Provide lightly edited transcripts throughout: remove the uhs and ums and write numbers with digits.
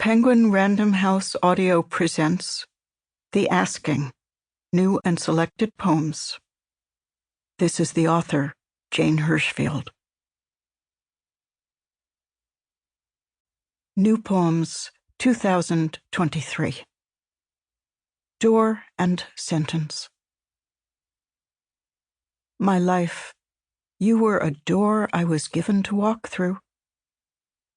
Penguin Random House Audio presents The Asking, New and Selected Poems. This is the author, Jane Hirshfield. New Poems, 2023. Door and Sentence. My life, you were a door I was given to walk through,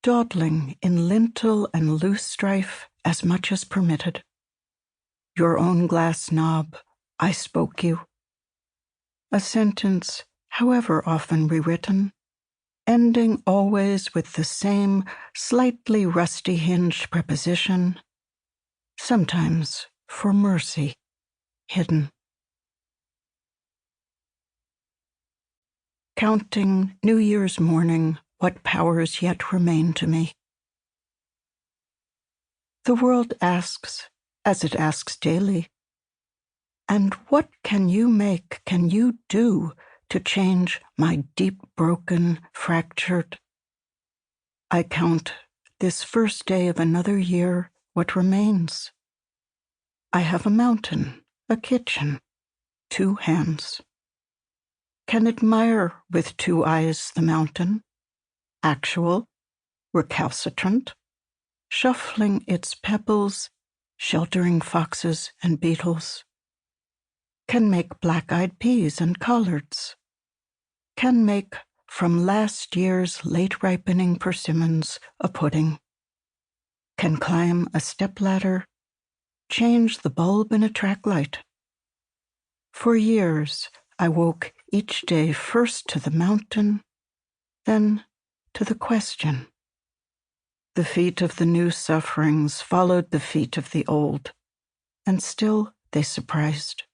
dawdling in lintel and loose strife as much as permitted. Your own glass knob, I spoke you. A sentence, however often rewritten, ending always with the same slightly rusty hinged preposition, sometimes for mercy, hidden. Counting New Year's morning, what powers yet remain to me. The world asks, as it asks daily, and what can you make, can you do to change my deep broken, fractured? I count this first day of another year what remains. I have a mountain, a kitchen, 2 hands. Can admire with 2 eyes the mountain, actual, recalcitrant, shuffling its pebbles, sheltering foxes and beetles. Can make black-eyed peas and collards. Can make from last year's late-ripening persimmons a pudding. Can climb a stepladder, change the bulb in a track light. For years, I woke each day first to the mountain, then to the question. The feet of the new sufferings followed the feet of the old, and still they surprised.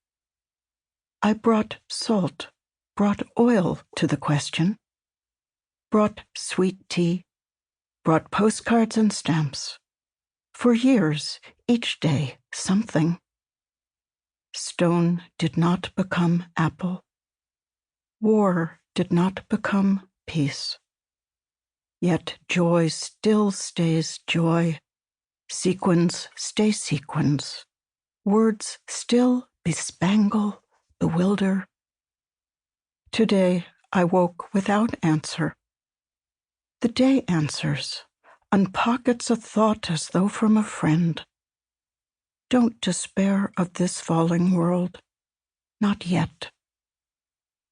I brought salt, brought oil to the question, brought sweet tea, brought postcards and stamps. For years, each day, something. Stone did not become apple. War did not become peace. Yet joy still stays joy. Sequins stay sequins. Words still bespangle, bewilder. Today I woke without answer. The day answers, unpockets a thought as though from a friend. Don't despair of this falling world. Not yet.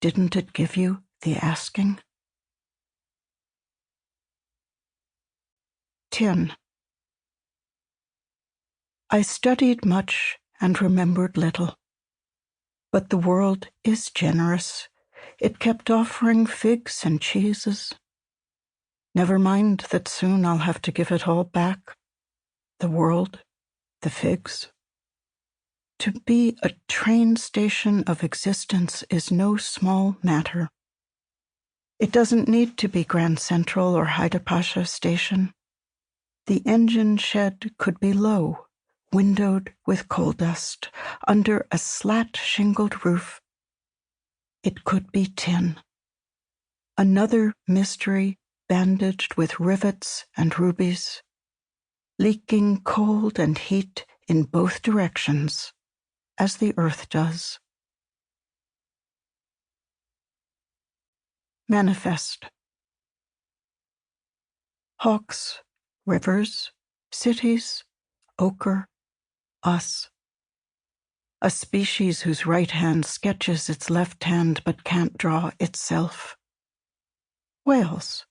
Didn't it give you the asking? 10. I studied much and remembered little. But the world is generous. It kept offering figs and cheeses. Never mind that soon I'll have to give it all back. The world, the figs. To be a train station of existence is no small matter. It doesn't need to be Grand Central or Haida Pasha Station. The engine shed could be low, windowed with coal dust, under a slat-shingled roof. It could be tin. Another mystery bandaged with rivets and rubies, leaking cold and heat in both directions, as the earth does. Manifest. Hawks, rivers, cities, ochre, us. A species whose right hand sketches its left hand but can't draw itself. Whales.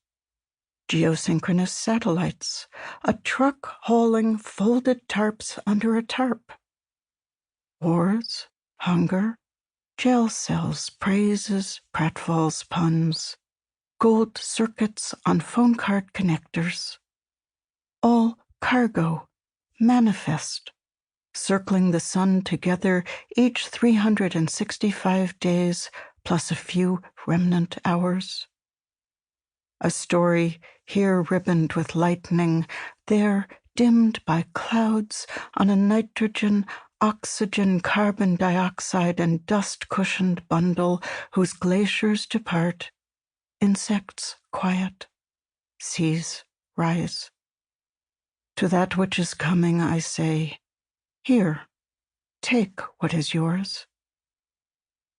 Geosynchronous satellites. A truck hauling folded tarps under a tarp. Wars, hunger, jail cells, praises, pratfalls, puns. Gold circuits on phone card connectors. All cargo, manifest, circling the sun together each 365 days plus a few remnant hours. A story here ribboned with lightning, there dimmed by clouds on a nitrogen, oxygen, carbon dioxide, and dust-cushioned bundle whose glaciers depart, insects quiet, seas rise. To that which is coming I say, here, take what is yours.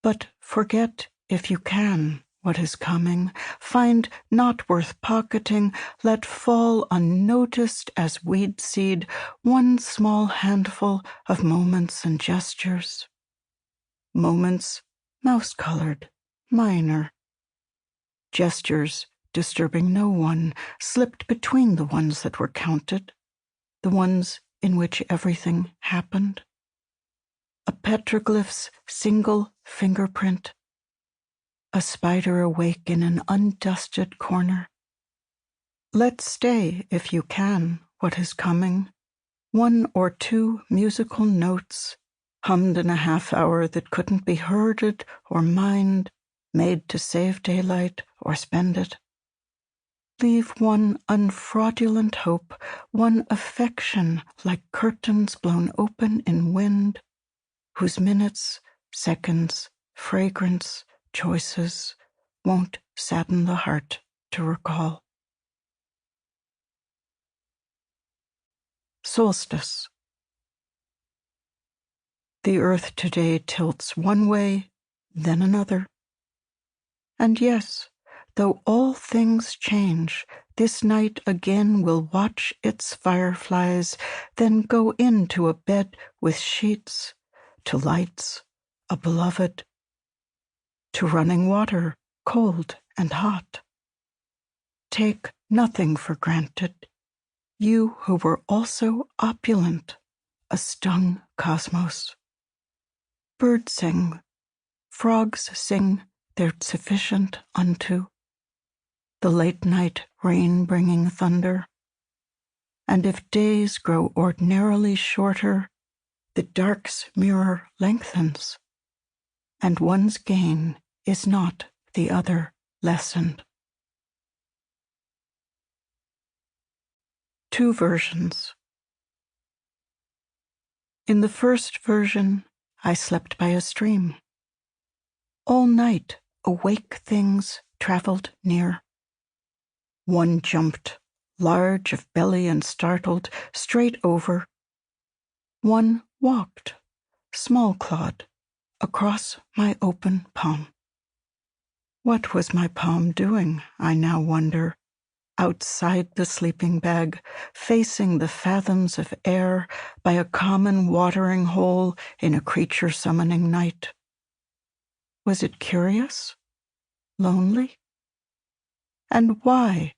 But forget, if you can, what is coming. Find not worth pocketing. Let fall unnoticed as weed seed one small handful of moments and gestures. Moments mouse-colored, minor. Gestures disturbing no one, slipped between the ones that were counted, the ones in which everything happened. A petroglyph's single fingerprint, a spider awake in an undusted corner. Let stay, if you can, what is coming, one or two musical notes, hummed in a half-hour that couldn't be herded or mined, made to save daylight or spend it. Leave one unfraudulent hope, one affection like curtains blown open in wind, whose minutes, seconds, fragrance, choices won't sadden the heart to recall. Solstice. The earth today tilts one way, then another. And yes, though all things change, this night again will watch its fireflies, then go into a bed with sheets, to lights, a beloved, to running water, cold and hot. Take nothing for granted, you who were also opulent, a stung cosmos. Birds sing, frogs sing their sufficient unto, the late-night rain-bringing thunder. And if days grow ordinarily shorter, the dark's mirror lengthens, and one's gain is not the other lessened. Two versions. In the first version, I slept by a stream. All night, awake things traveled near. One jumped, large of belly and startled, straight over. One walked, small-clawed, across my open palm. What was my palm doing, I now wonder, outside the sleeping bag, facing the fathoms of air by a common watering hole in a creature-summoning night? Was it curious? Lonely? And why,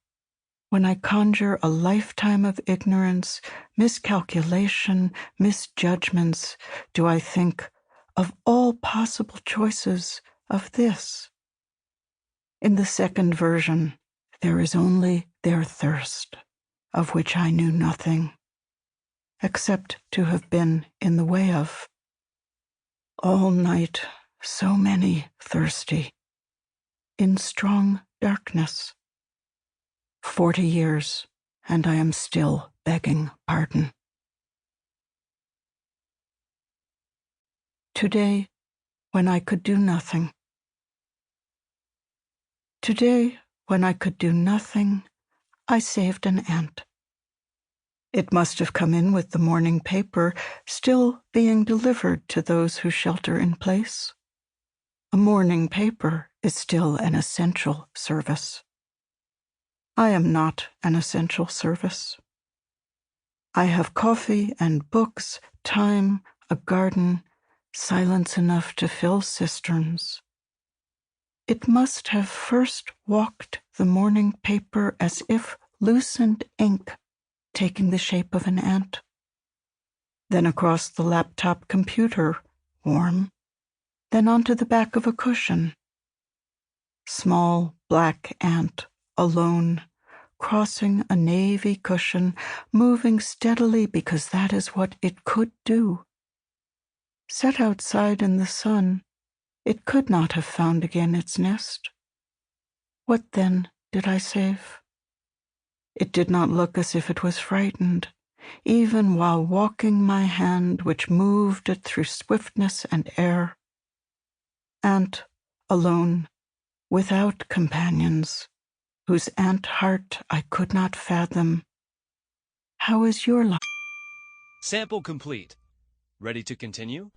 when I conjure a lifetime of ignorance, miscalculation, misjudgments, do I think, of all possible choices, of this? In the second version, there is only their thirst, of which I knew nothing, except to have been in the way of. All night, so many thirsty, in strong darkness. 40 years, and I am still begging pardon. Today, when I could do nothing. Today, when I could do nothing, I saved an ant. It must have come in with the morning paper, still being delivered to those who shelter in place. A morning paper is still an essential service. I am not an essential service. I have coffee and books, time, a garden, silence enough to fill cisterns. It must have first walked the morning paper as if loosened ink taking the shape of an ant. Then across the laptop computer, warm, then onto the back of a cushion. Small black ant, alone, crossing a navy cushion, moving steadily because that is what it could do. Set outside in the sun, it could not have found again its nest. What then did I save? It did not look as if it was frightened, even while walking my hand which moved it through swiftness and air. Ant, alone, without companions, whose ant heart I could not fathom. How is your life? Sample complete. Ready to continue?